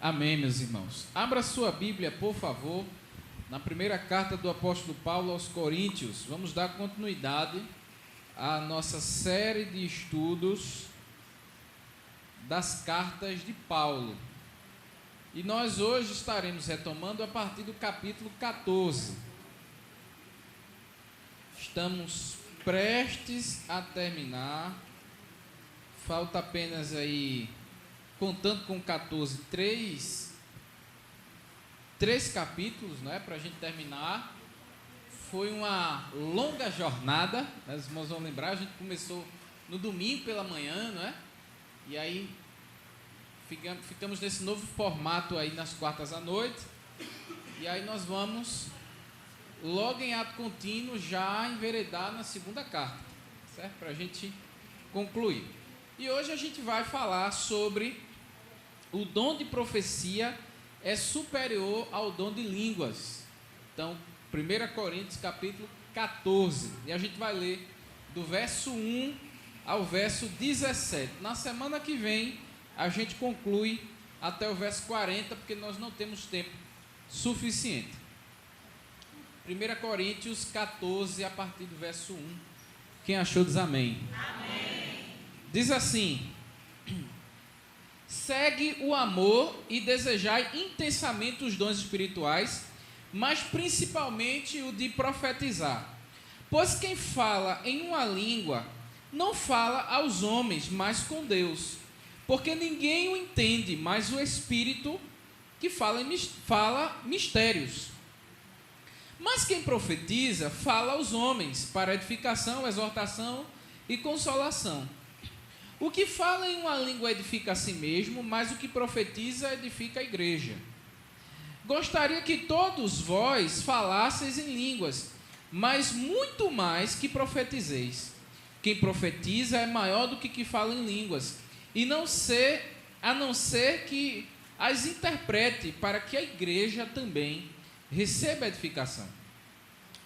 Amém, meus irmãos. Abra sua Bíblia, por favor, na primeira carta do apóstolo Paulo aos Coríntios. Vamos dar continuidade à nossa série de estudos das cartas de Paulo. E nós hoje estaremos retomando a partir do capítulo 14. Estamos prestes a terminar. Falta apenas aí, contando com 14, três capítulos, né, para a gente terminar. Foi uma longa jornada, né, os irmãos vão lembrar, a gente começou no domingo pela manhã, né, e aí ficamos nesse novo formato aí nas quartas à noite, e aí nós vamos logo em ato contínuo já enveredar na segunda carta, certo? Para a gente concluir. E hoje a gente vai falar sobre o dom de profecia é superior ao dom de línguas. Então, 1 Coríntios capítulo 14. E a gente vai ler do verso 1 ao verso 17. Na semana que vem, a gente conclui até o verso 40, porque nós não temos tempo suficiente. 1 Coríntios 14, a partir do verso 1. Quem achou diz amém. Amém. Diz assim: segue o amor e desejai intensamente os dons espirituais, mas principalmente o de profetizar. Pois quem fala em uma língua não fala aos homens, mas com Deus, porque ninguém o entende, mas o Espírito que fala mistérios. Mas quem profetiza fala aos homens para edificação, exortação e consolação. O que fala em uma língua edifica a si mesmo, mas o que profetiza edifica a igreja. Gostaria que todos vós falasseis em línguas, mas muito mais que profetizeis. Quem profetiza é maior do que fala em línguas, a não ser que as interprete, para que a igreja também receba edificação.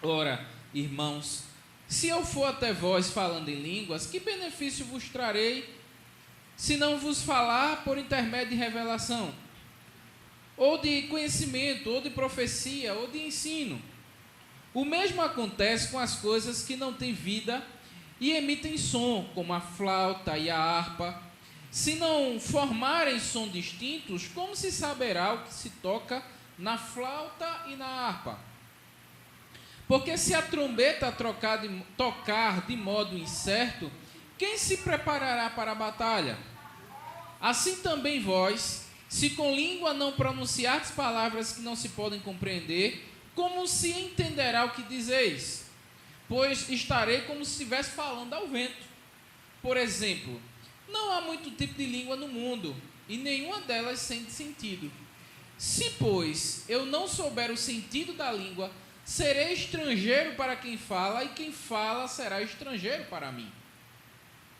Ora, irmãos, se eu for até vós falando em línguas, que benefício vos trarei, se não vos falar por intermédio de revelação, ou de conhecimento, ou de profecia, ou de ensino? O mesmo acontece com as coisas que não têm vida e emitem som, como a flauta e a harpa. Se não formarem som distintos, como se saberá o que se toca na flauta e na harpa? Porque se a trombeta tocar de modo incerto, quem se preparará para a batalha? Assim também vós, se com língua não pronunciardes palavras que não se podem compreender, como se entenderá o que dizeis? Pois estarei como se estivesse falando ao vento. Por exemplo, não há muito tipo de língua no mundo, e nenhuma delas sente sentido. Se, pois, eu não souber o sentido da língua, serei estrangeiro para quem fala, e quem fala será estrangeiro para mim.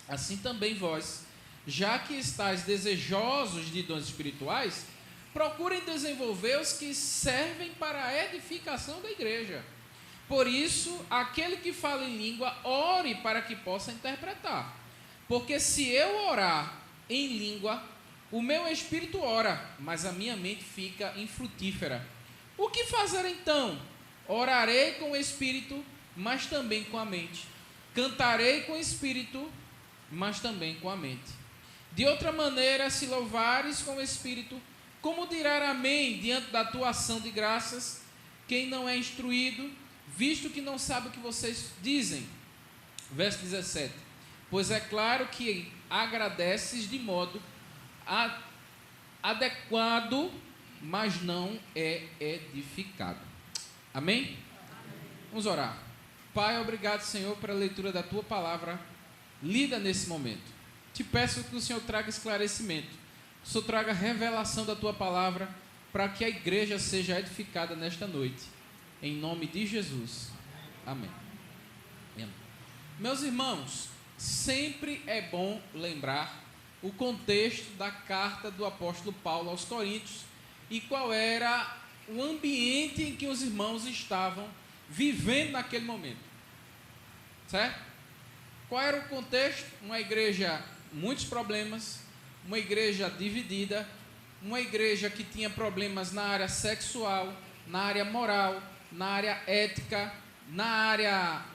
Assim também vós, já que estáis desejosos de dons espirituais, procurem desenvolver os que servem para a edificação da igreja. Por isso, aquele que fala em língua, ore para que possa interpretar. Porque se eu orar em língua, o meu espírito ora, mas a minha mente fica infrutífera. O que fazer então? Orarei com o espírito, mas também com a mente. Cantarei com o espírito, mas também com a mente. De outra maneira, se louvares com o espírito, como dirá amém diante da tua ação de graças, quem não é instruído, visto que não sabe o que vocês dizem? Verso 17. Pois é claro que agradeces de modo adequado, mas não é edificado. Amém? Amém? Vamos orar. Pai, obrigado, Senhor, pela leitura da Tua palavra lida nesse momento. Te peço que o Senhor traga esclarecimento, que o Senhor traga revelação da Tua palavra, para que a igreja seja edificada nesta noite. Em nome de Jesus. Amém. Amém. Meus irmãos, sempre é bom lembrar o contexto da carta do apóstolo Paulo aos Coríntios e qual era o ambiente em que os irmãos estavam vivendo naquele momento, certo? Qual era o contexto? Uma igreja, muitos problemas, uma igreja dividida, uma igreja que tinha problemas na área sexual, na área moral, na área ética, na área,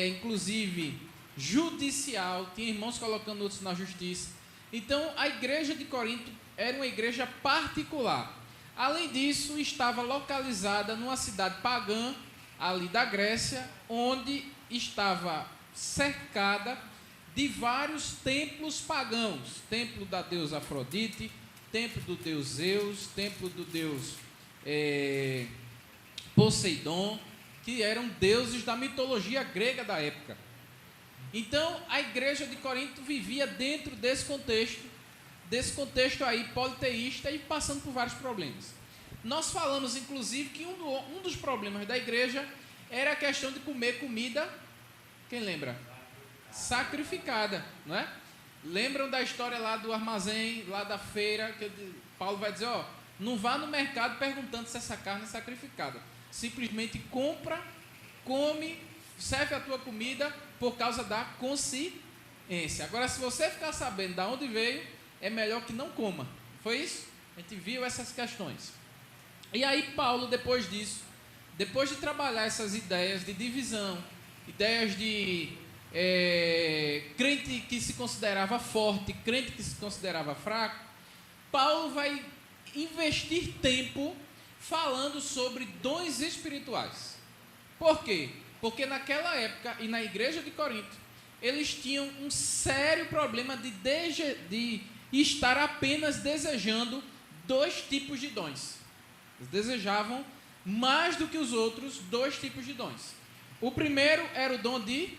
inclusive, judicial. Tinha irmãos colocando outros na justiça. Então, a igreja de Corinto era uma igreja particular. Além disso, estava localizada numa cidade pagã, ali da Grécia, onde estava cercada de vários templos pagãos. Templo da deusa Afrodite, templo do deus Zeus, templo do deus Poseidon, que eram deuses da mitologia grega da época. Então, a igreja de Corinto vivia dentro desse contexto aí politeísta e passando por vários problemas. Nós falamos, inclusive, que um dos problemas da igreja era a questão de comer comida, quem lembra? Sacrificada, não é? Lembram da história lá do armazém, lá da feira, que Paulo vai dizer, não vá no mercado perguntando se essa carne é sacrificada. Simplesmente compra, come, serve a tua comida por causa da consciência. Agora, se você ficar sabendo de onde veio, é melhor que não coma. Foi isso? A gente viu essas questões. E aí Paulo, depois disso, depois de trabalhar essas ideias de divisão, ideias de crente que se considerava forte, crente que se considerava fraco, Paulo vai investir tempo falando sobre dons espirituais. Por quê? Porque naquela época, e na igreja de Corinto, eles tinham um sério problema de estar apenas desejando 2 tipos de dons. Eles desejavam mais do que os outros 2 tipos de dons. O primeiro era o dom de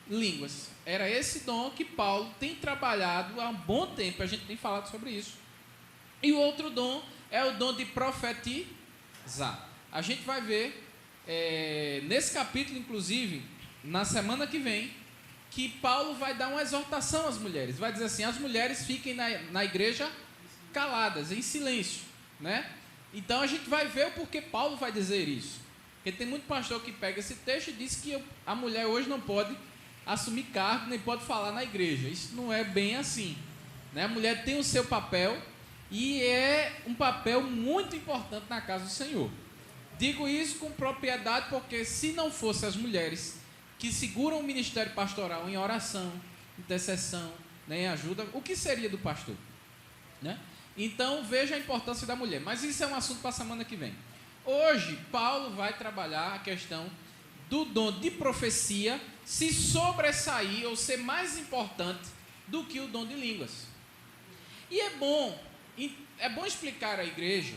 línguas. Era esse dom que Paulo tem trabalhado há um bom tempo, a gente tem falado sobre isso. E o outro dom é o dom de profetizar. A gente vai ver, nesse capítulo, inclusive, na semana que vem, que Paulo vai dar uma exortação às mulheres. Vai dizer assim, as mulheres fiquem na igreja caladas, em silêncio, né? Então a gente vai ver o porquê Paulo vai dizer isso. Porque tem muito pastor que pega esse texto e diz que a mulher hoje não pode assumir cargo, nem pode falar na igreja. Isso não é bem assim, né? A mulher tem o seu papel e é um papel muito importante na casa do Senhor. Digo isso com propriedade porque se não fossem as mulheres que seguram o ministério pastoral em oração, intercessão, né, em ajuda, o que seria do pastor? Né? Então, veja a importância da mulher. Mas isso é um assunto para a semana que vem. Hoje, Paulo vai trabalhar a questão do dom de profecia se sobressair ou ser mais importante do que o dom de línguas. E é bom explicar à igreja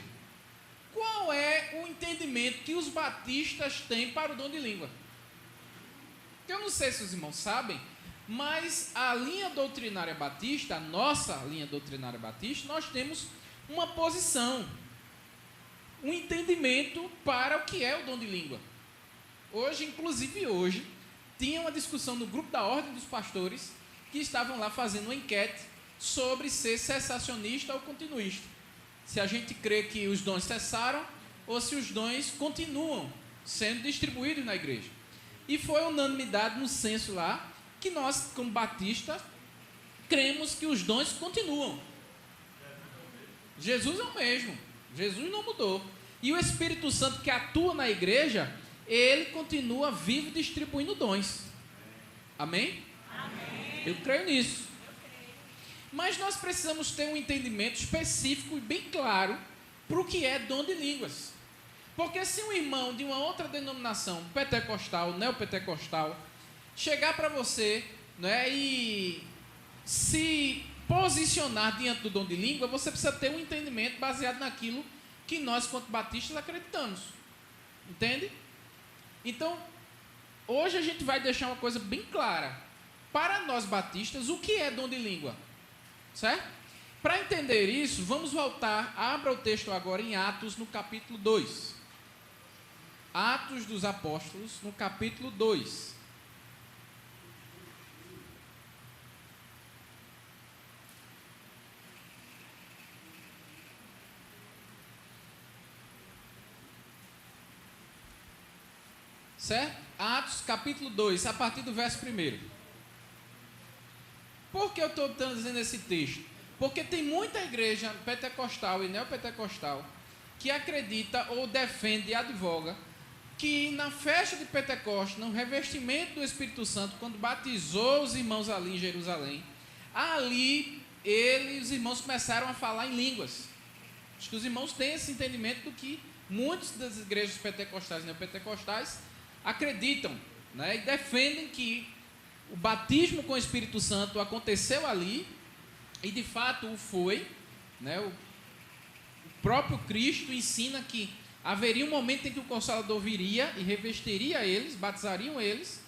qual é o entendimento que os batistas têm para o dom de língua. Eu não sei se os irmãos sabem, mas a linha doutrinária batista, a nossa linha doutrinária batista, nós temos uma posição, um entendimento para o que é o dom de língua. Inclusive hoje, tinha uma discussão no grupo da Ordem dos Pastores, que estavam lá fazendo uma enquete sobre ser cessacionista ou continuista. Se a gente crê que os dons cessaram, ou se os dons continuam sendo distribuídos na igreja. E foi unanimidade no censo lá, que nós, como batistas, cremos que os dons continuam. Jesus é o mesmo. Jesus não mudou. E o Espírito Santo que atua na igreja, ele continua vivo distribuindo dons. Amém? Amém. Eu creio nisso. Mas nós precisamos ter um entendimento específico e bem claro para o que é dom de línguas. Porque se um irmão de uma outra denominação, pentecostal, neopentecostal, chegar para você, né, e se posicionar diante do dom de língua, você precisa ter um entendimento baseado naquilo que nós, quanto batistas, acreditamos. Entende? Então, hoje a gente vai deixar uma coisa bem clara. Para nós batistas, o que é dom de língua? Certo? Para entender isso, vamos voltar, abra o texto agora em Atos, no capítulo 2. Atos dos Apóstolos, no capítulo 2. Certo? Atos, capítulo 2, a partir do verso 1. Por que eu estou dizendo esse texto? Porque tem muita igreja pentecostal e neopentecostal que acredita ou defende e advoga que na festa de Pentecostes, no revestimento do Espírito Santo, quando batizou os irmãos ali em Jerusalém, ali os irmãos começaram a falar em línguas. Acho que os irmãos têm esse entendimento do que muitas das igrejas pentecostais e neopentecostais acreditam, né, e defendem que o batismo com o Espírito Santo aconteceu ali, e de fato o foi, né, o próprio Cristo ensina que haveria um momento em que o Consolador viria e revestiria eles, batizariam eles,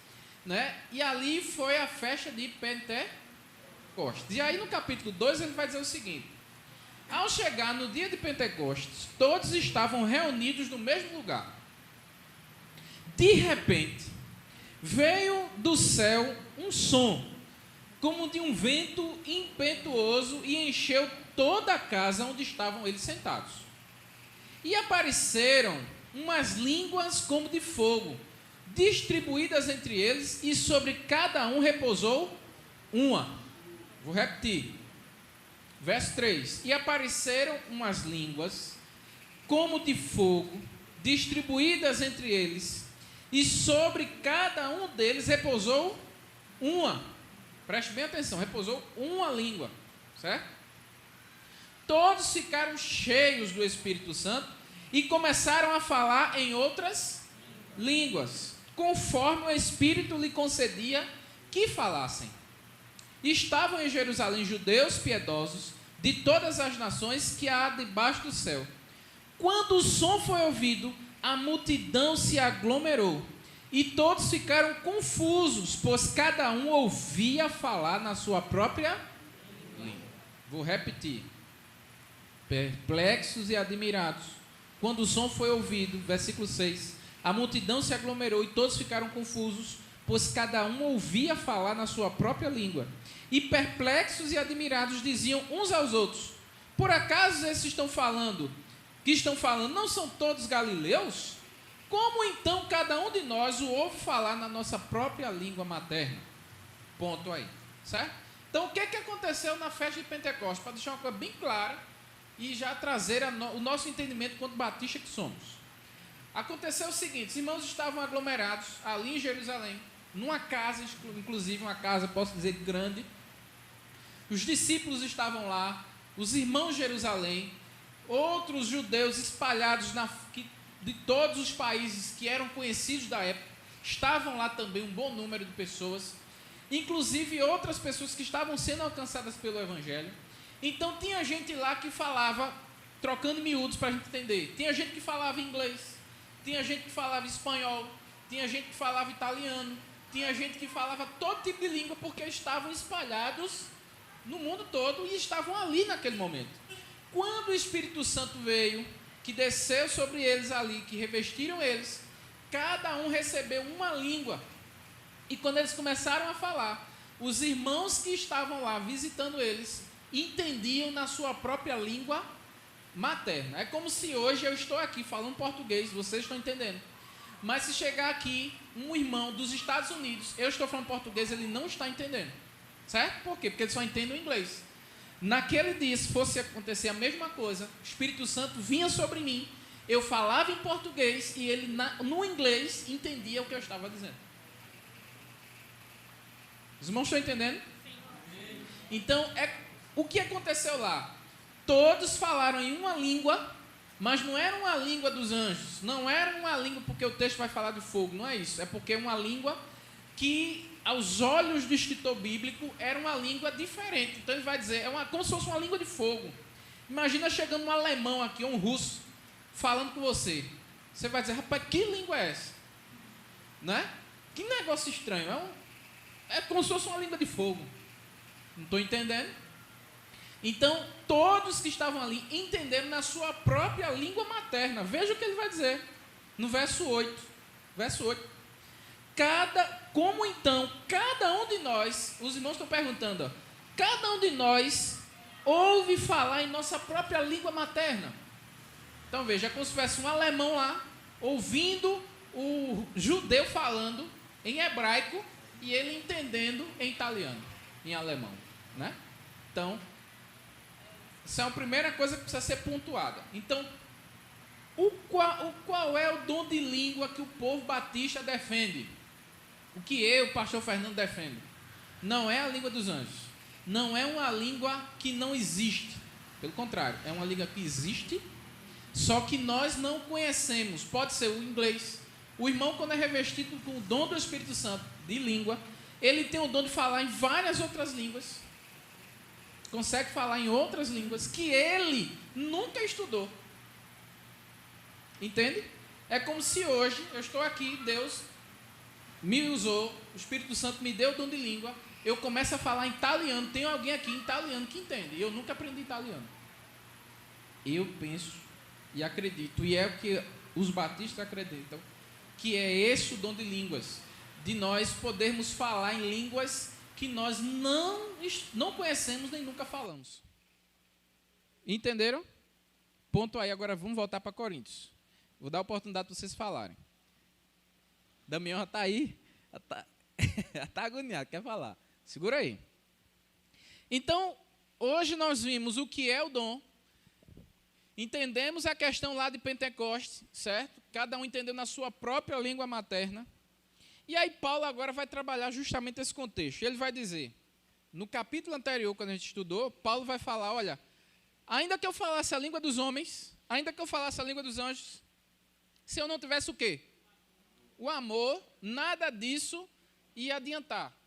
né, e ali foi a festa de Pentecostes. E aí no capítulo 2 ele vai dizer o seguinte: ao chegar no dia de Pentecostes, todos estavam reunidos no mesmo lugar. De repente, veio do céu um som, como de um vento impetuoso, e encheu toda a casa onde estavam eles sentados. E apareceram umas línguas como de fogo, distribuídas entre eles, e sobre cada um repousou uma. Vou repetir. Verso 3. E apareceram umas línguas como de fogo, distribuídas entre eles, e sobre cada um deles repousou uma. Preste bem atenção, repousou uma língua, certo? Todos ficaram cheios do Espírito Santo e começaram a falar em outras línguas, conforme o Espírito lhe concedia que falassem. Estavam em Jerusalém judeus piedosos de todas as nações que há debaixo do céu. Quando o som foi ouvido, a multidão se aglomerou e todos ficaram confusos, pois cada um ouvia falar na sua própria língua. Vou repetir. Perplexos e admirados. Quando o som foi ouvido, versículo 6, a multidão se aglomerou e todos ficaram confusos, pois cada um ouvia falar na sua própria língua. E perplexos e admirados diziam uns aos outros: por acaso esses que estão falando, não são todos galileus? Como então cada um de nós o ouve falar na nossa própria língua materna? Ponto aí, certo? Então o que aconteceu na festa de Pentecostes? Para deixar uma coisa bem clara e já trazer o nosso entendimento quanto batista que somos. Aconteceu o seguinte: os irmãos estavam aglomerados ali em Jerusalém, numa casa, inclusive uma casa, posso dizer, grande. Os discípulos estavam lá, os irmãos de Jerusalém, outros judeus espalhados de todos os países que eram conhecidos da época, estavam lá também um bom número de pessoas, inclusive outras pessoas que estavam sendo alcançadas pelo Evangelho. Então tinha gente lá que falava, trocando miúdos para a gente entender, tinha gente que falava inglês, tinha gente que falava espanhol, tinha gente que falava italiano, tinha gente que falava todo tipo de língua, porque estavam espalhados no mundo todo e estavam ali naquele momento. Quando o Espírito Santo veio, que desceu sobre eles ali, que revestiram eles, cada um recebeu uma língua. E quando eles começaram a falar, os irmãos que estavam lá visitando eles entendiam na sua própria língua materna. É como se hoje eu estou aqui falando português, vocês estão entendendo. Mas se chegar aqui um irmão dos Estados Unidos, eu estou falando português, ele não está entendendo. Certo? Por quê? Porque ele só entende o inglês. Naquele dia, se fosse acontecer a mesma coisa, o Espírito Santo vinha sobre mim, eu falava em português e ele no inglês entendia o que eu estava dizendo. Os irmãos estão entendendo? Então, o que aconteceu lá? Todos falaram em uma língua, mas não era uma língua dos anjos, não era uma língua porque o texto vai falar de fogo, não é isso, é porque é uma língua que aos olhos do escritor bíblico era uma língua diferente. Então ele vai dizer, como se fosse uma língua de fogo. Imagina chegando um alemão aqui, um russo, falando com você. Você vai dizer, rapaz, que língua é essa? Né? Que negócio estranho. É como se fosse uma língua de fogo. Não estou entendendo? Então, todos que estavam ali entenderam na sua própria língua materna. Veja o que ele vai dizer no verso 8. Verso 8. Como então, cada um de nós, os irmãos estão perguntando, ó, cada um de nós ouve falar em nossa própria língua materna. Então veja, é como se fosse um alemão lá, ouvindo o judeu falando em hebraico e ele entendendo em italiano, em alemão, né? Então, Essa é a primeira coisa que precisa ser pontuada. Então, qual é o dom de língua que o povo batista defende? O que eu, o pastor Fernando, defendo? Não é a língua dos anjos. Não é uma língua que não existe. Pelo contrário, é uma língua que existe, só que nós não conhecemos. Pode ser o inglês. O irmão, quando é revestido com o dom do Espírito Santo de língua, ele tem o dom de falar em várias outras línguas. Consegue falar em outras línguas que ele nunca estudou. Entende? É como se hoje eu estou aqui, Deus me usou, o Espírito Santo me deu o dom de língua, eu começo a falar em italiano, tem alguém aqui em italiano que entende. Eu nunca aprendi italiano. Eu penso e acredito, e é o que os batistas acreditam, que é esse o dom de línguas, de nós podermos falar em línguas que nós não conhecemos nem nunca falamos. Entenderam? Ponto aí, agora vamos voltar para Coríntios. Vou dar a oportunidade para vocês falarem. Damião já está aí, já está agoniado, quer falar. Segura aí. Então, hoje nós vimos o que é o dom. Entendemos a questão lá de Pentecostes, certo? Cada um entendeu na sua própria língua materna. E aí Paulo agora vai trabalhar justamente esse contexto. Ele vai dizer, no capítulo anterior, quando a gente estudou, Paulo vai falar, olha, ainda que eu falasse a língua dos homens, ainda que eu falasse a língua dos anjos, se eu não tivesse o quê? O amor, nada disso ia adiantar.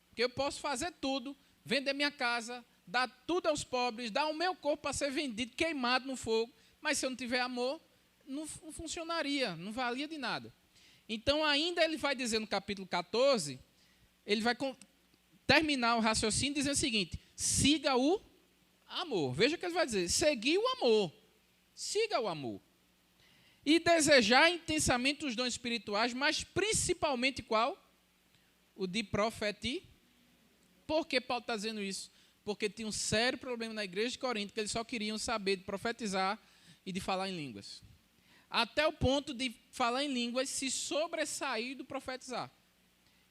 Porque eu posso fazer tudo, vender minha casa, dar tudo aos pobres, dar o meu corpo para ser vendido, queimado no fogo, mas se eu não tiver amor, não funcionaria, não valia de nada. Então, ainda ele vai dizer no capítulo 14, ele vai terminar o raciocínio dizendo o seguinte, siga o amor. Veja o que ele vai dizer, seguir o amor, siga o amor. E desejar intensamente os dons espirituais, mas principalmente qual? O de profetia. Por que Paulo está dizendo isso? Porque tinha um sério problema na igreja de Corinto, que eles só queriam saber de profetizar e de falar em línguas. Até o ponto de falar em línguas se sobressair do profetizar.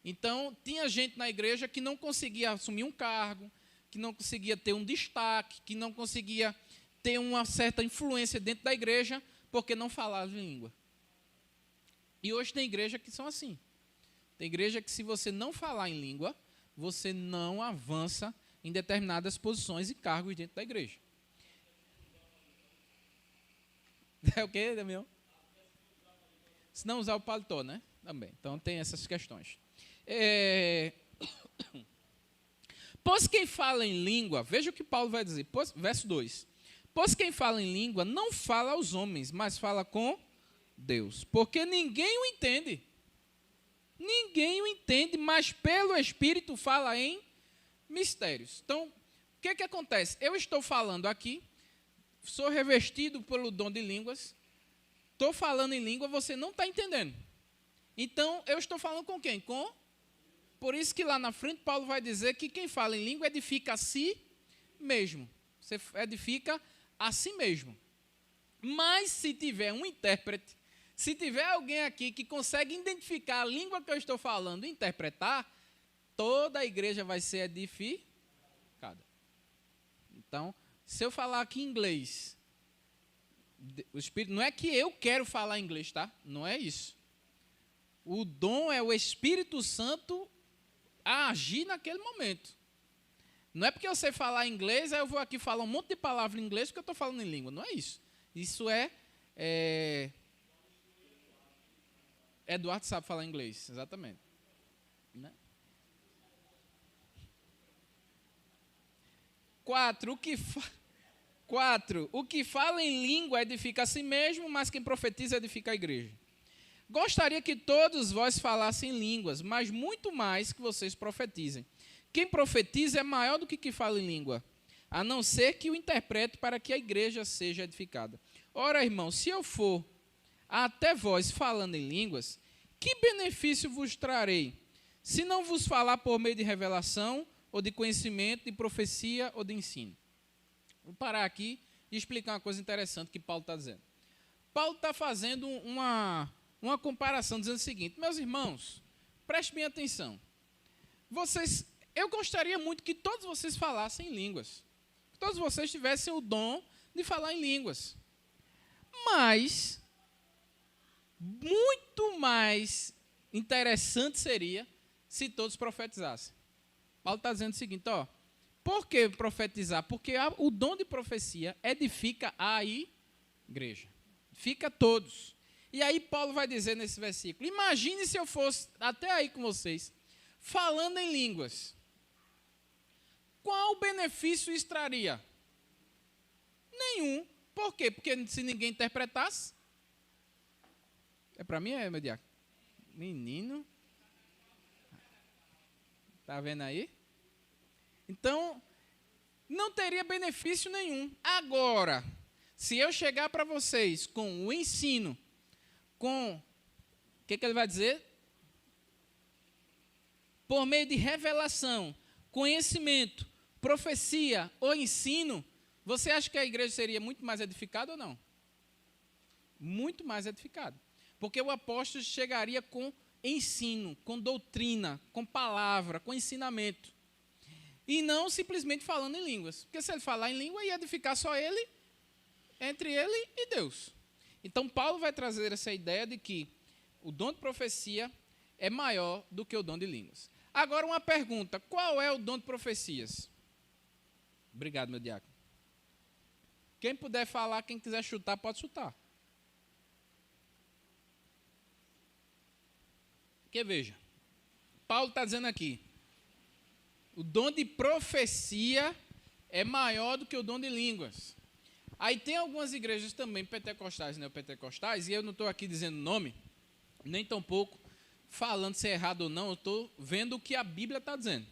Então, tinha gente na igreja que não conseguia assumir um cargo, que não conseguia ter um destaque, que não conseguia ter uma certa influência dentro da igreja, porque não falava em língua. E hoje tem igreja que são assim. Tem igreja que se você não falar em língua, você não avança em determinadas posições e cargos dentro da igreja. É o quê, Damião? Se não usar o paletó, né? Também. Então tem essas questões. Pois quem fala em língua, veja o que Paulo vai dizer, verso 2. Pois quem fala em língua não fala aos homens, mas fala com Deus. Porque ninguém o entende. Ninguém o entende, mas pelo Espírito fala em mistérios. Então, o que acontece? Eu estou falando aqui, sou revestido pelo dom de línguas, estou falando em língua, você não está entendendo. Então, eu estou falando com quem? Por isso que lá na frente Paulo vai dizer que quem fala em língua edifica a si mesmo. Você edifica a si mesmo. Mas se tiver um intérprete, se tiver alguém aqui que consegue identificar a língua que eu estou falando e interpretar, toda a igreja vai ser edificada. Então, se eu falar aqui inglês, o Espírito, não é que eu quero falar inglês, tá? Não é isso. O dom é o Espírito Santo a agir naquele momento. Não é porque eu sei falar inglês, aí eu vou aqui falar um monte de palavras em inglês porque eu estou falando em língua. Não é isso. Isso Eduardo sabe falar inglês, exatamente. Né? 4. O que fala em língua edifica a si mesmo, mas quem profetiza edifica a igreja. Gostaria que todos vós falassem línguas, mas muito mais que vocês profetizem. Quem profetiza é maior do que quem fala em língua, a não ser que o interprete para que a igreja seja edificada. Ora, irmão, se eu for até vós falando em línguas, que benefício vos trarei, se não vos falar por meio de revelação, ou de conhecimento, de profecia ou de ensino? Vou parar aqui e explicar uma coisa interessante que Paulo está dizendo. Paulo está fazendo uma comparação, dizendo o seguinte, meus irmãos, prestem bem atenção. Eu gostaria muito que todos vocês falassem línguas. que todos vocês tivessem o dom de falar em línguas. Mas, muito mais interessante seria se todos profetizassem. Paulo está dizendo o seguinte, ó, por que profetizar? Porque o dom de profecia edifica a igreja. Fica todos. E aí Paulo vai dizer nesse versículo, imagine se eu fosse até aí com vocês, falando em línguas. Qual benefício isso traria? Nenhum. Por quê? Porque se ninguém interpretasse, é para mim, meu diácono? Menino. Está vendo aí? Então, não teria benefício nenhum. Agora, se eu chegar para vocês com o ensino, com... O que ele vai dizer? Por meio de revelação, conhecimento, profecia ou ensino, você acha que a igreja seria muito mais edificada ou não? Muito mais edificada. Porque o apóstolo chegaria com ensino, com doutrina, com palavra, com ensinamento. E não simplesmente falando em línguas. Porque se ele falar em língua, ia edificar só ele, entre ele e Deus. Então, Paulo vai trazer essa ideia de que o dom de profecia é maior do que o dom de línguas. Agora, uma pergunta. Qual é o dom de profecias? Obrigado, meu diácono. Quem puder falar, quem quiser chutar, pode chutar. Porque, veja, Paulo está dizendo aqui, o dom de profecia é maior do que o dom de línguas. Aí tem algumas igrejas também pentecostais e neopentecostais, e eu não estou aqui dizendo nome, nem tampouco falando se é errado ou não, eu estou vendo o que a Bíblia está dizendo.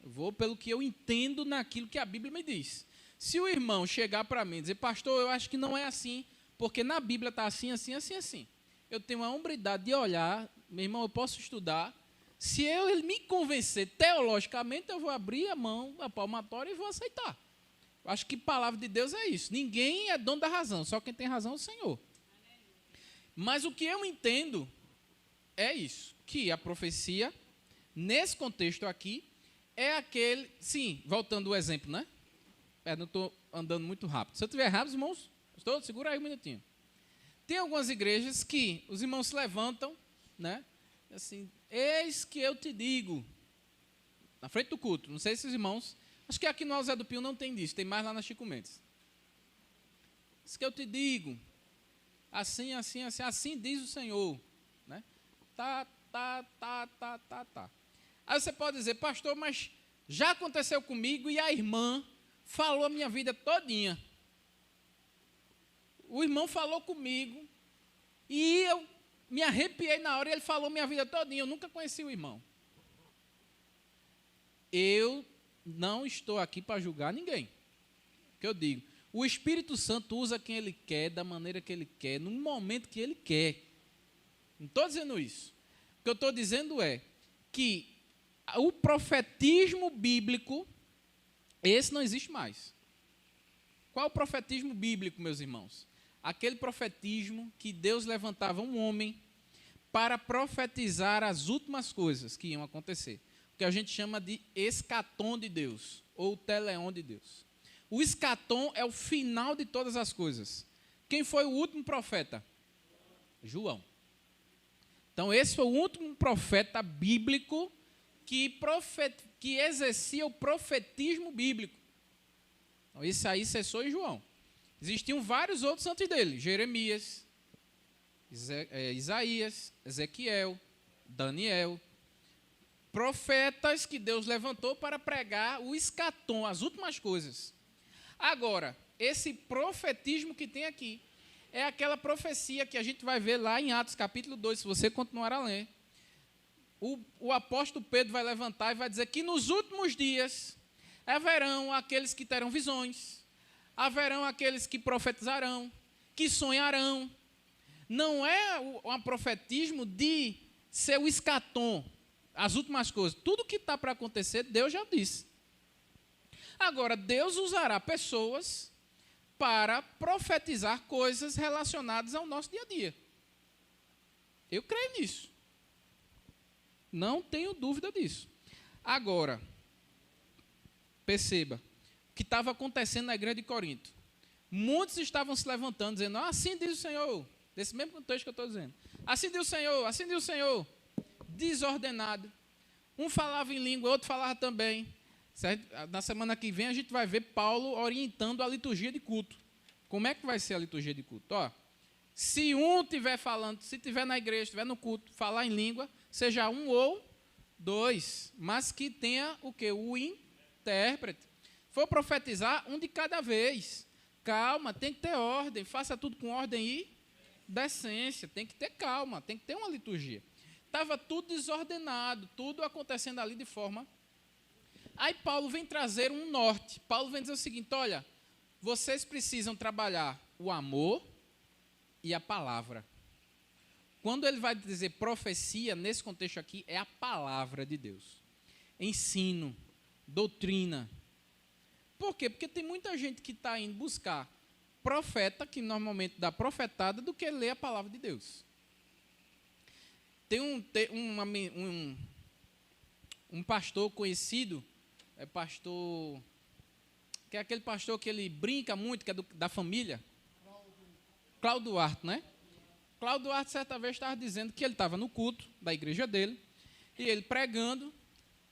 Eu vou pelo que eu entendo naquilo que a Bíblia me diz. Se o irmão chegar para mim e dizer, pastor, eu acho que não é assim, porque na Bíblia está assim, assim, assim, assim. Eu tenho a hombridade de olhar, meu irmão, eu posso estudar. Se ele me convencer teologicamente, eu vou abrir a mão, a palmatória e vou aceitar. Eu acho que palavra de Deus é isso. Ninguém é dono da razão, só quem tem razão é o Senhor. Mas o que eu entendo é isso, que a profecia, nesse contexto aqui, é aquele... Sim, voltando ao exemplo, né? Não estou andando muito rápido. Se eu estiver rápido, irmãos, segura aí um minutinho. Tem algumas igrejas que os irmãos se levantam, né? Assim, eis que eu te digo, na frente do culto, não sei se os irmãos, acho que aqui no Alzé do Pio não tem disso, tem mais lá na Chico Mendes. Eis que eu te digo, assim, assim, assim, assim diz o Senhor, né? Tá. Aí você pode dizer, pastor, mas já aconteceu comigo e a irmã falou a minha vida todinha. O irmão falou comigo e eu me arrepiei na hora e ele falou minha vida todinha. Eu nunca conheci o irmão. Eu não estou aqui para julgar ninguém. O que eu digo? O Espírito Santo usa quem ele quer, da maneira que ele quer, no momento que ele quer. Não estou dizendo isso. O que eu estou dizendo é que o profetismo bíblico, esse não existe mais. Qual é o profetismo bíblico, meus irmãos? Aquele profetismo que Deus levantava um homem para profetizar as últimas coisas que iam acontecer. O que a gente chama de escatom de Deus, ou teleon de Deus. O escatom é o final de todas as coisas. Quem foi o último profeta? João. Então, esse foi o último profeta bíblico que exercia o profetismo bíblico. Então, esse aí cessou em João. Existiam vários outros antes dele. Jeremias, Isaías, Ezequiel, Daniel. Profetas que Deus levantou para pregar o escatom, as últimas coisas. Agora, esse profetismo que tem aqui é aquela profecia que a gente vai ver lá em Atos capítulo 2, se você continuar a ler. O apóstolo Pedro vai levantar e vai dizer que nos últimos dias haverão aqueles que terão visões, haverão aqueles que profetizarão, que sonharão. Não é um profetismo de ser o escatom, as últimas coisas. Tudo que está para acontecer, Deus já disse. Agora, Deus usará pessoas para profetizar coisas relacionadas ao nosso dia a dia. Eu creio nisso. Não tenho dúvida disso. Agora, perceba, que estava acontecendo na igreja de Corinto. Muitos estavam se levantando, dizendo, assim diz o Senhor, desse mesmo contexto que eu estou dizendo. Assim diz o Senhor, assim diz o Senhor. Desordenado. Um falava em língua, outro falava também. Certo? Na semana que vem a gente vai ver Paulo orientando a liturgia de culto. Como é que vai ser a liturgia de culto? Ó, se um estiver falando, se estiver na igreja, estiver no culto, falar em língua, seja um ou dois, mas que tenha o quê? O intérprete. For profetizar, um de cada vez. Calma, tem que ter ordem, faça tudo com ordem e decência, tem que ter calma, tem que ter uma liturgia. Estava tudo desordenado, tudo acontecendo ali de forma... Aí Paulo vem trazer um norte. Paulo vem dizer o seguinte, olha, vocês precisam trabalhar o amor e a palavra. Quando ele vai dizer profecia, nesse contexto aqui, é a palavra de Deus. Ensino, doutrina. Por quê? Porque tem muita gente que está indo buscar profeta, que normalmente dá profetada, do que ler a palavra de Deus. Tem um pastor conhecido, pastor, que é aquele pastor que ele brinca muito, que é da família. Cláudio Duarte, né? Cláudio Duarte, certa vez, estava dizendo que ele estava no culto da igreja dele, e ele pregando.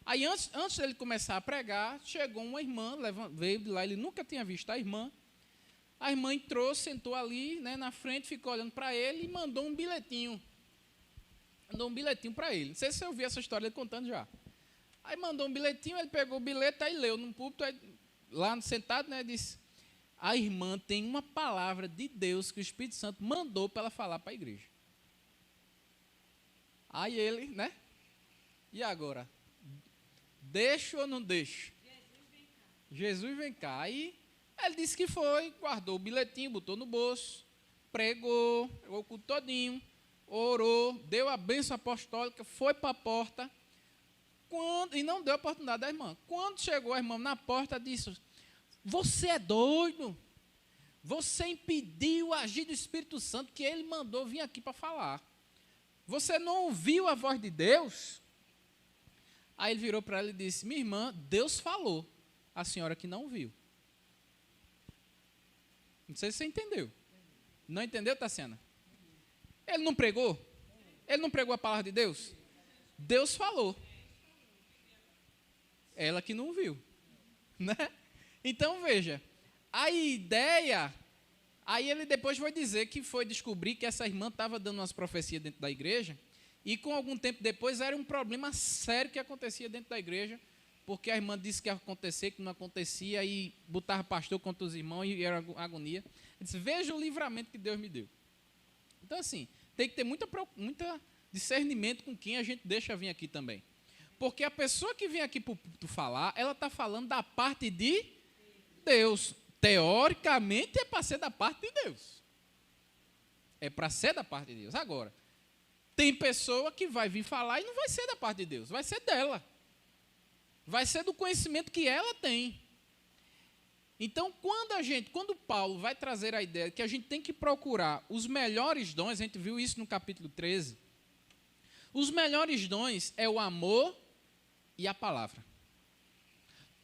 Aí, antes dele começar a pregar, chegou uma irmã, veio de lá, ele nunca tinha visto a irmã. A irmã entrou, sentou ali, né, na frente, ficou olhando para ele e mandou um bilhetinho. Mandou um bilhetinho para ele. Não sei se você ouviu essa história ele contando já. Aí mandou um bilhetinho, ele pegou o bilhete, aí leu num púlpito, aí, lá sentado, né, disse, a irmã tem uma palavra de Deus que o Espírito Santo mandou para ela falar para a igreja. Aí ele, né, e agora? Deixo ou não deixo? Jesus vem cá. Aí ele disse que foi, guardou o bilhetinho, botou no bolso, pregou o culto todinho, orou, deu a bênção apostólica, foi para a porta, e não deu a oportunidade da irmã. Quando chegou a irmã na porta, disse, você é doido? Você impediu o agir do Espírito Santo que ele mandou vir aqui para falar. Você não ouviu a voz de Deus? Aí ele virou para ela e disse, minha irmã, Deus falou, a senhora que não viu. Não sei se você entendeu. Não entendeu, Tassiana? Ele não pregou? Ele não pregou a palavra de Deus? Deus falou. Ela que não viu. Né? Então, veja, a ideia... Aí ele depois foi dizer que foi descobrir que essa irmã estava dando umas profecias dentro da igreja e com algum tempo depois era um problema sério que acontecia dentro da igreja, porque a irmã disse que ia acontecer, que não acontecia, e botava pastor contra os irmãos e era agonia. Ele disse, veja o livramento que Deus me deu. Então, assim, tem que ter muita discernimento com quem a gente deixa vir aqui também. Porque a pessoa que vem aqui para falar, ela está falando da parte de Deus. Teoricamente é para ser da parte de Deus. É para ser da parte de Deus. Agora, tem pessoa que vai vir falar e não vai ser da parte de Deus, vai ser dela. Vai ser do conhecimento que ela tem. Então, quando Paulo vai trazer a ideia que a gente tem que procurar os melhores dons, a gente viu isso no capítulo 13, os melhores dons é o amor e a palavra.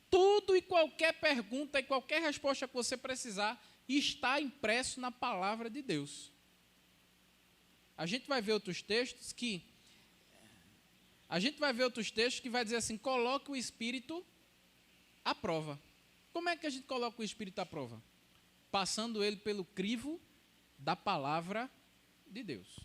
Tudo e qualquer pergunta e qualquer resposta que você precisar está impresso na palavra de Deus. A gente vai ver outros textos que vai dizer assim, coloque o Espírito à prova. Como é que a gente coloca o Espírito à prova? Passando ele pelo crivo da palavra de Deus.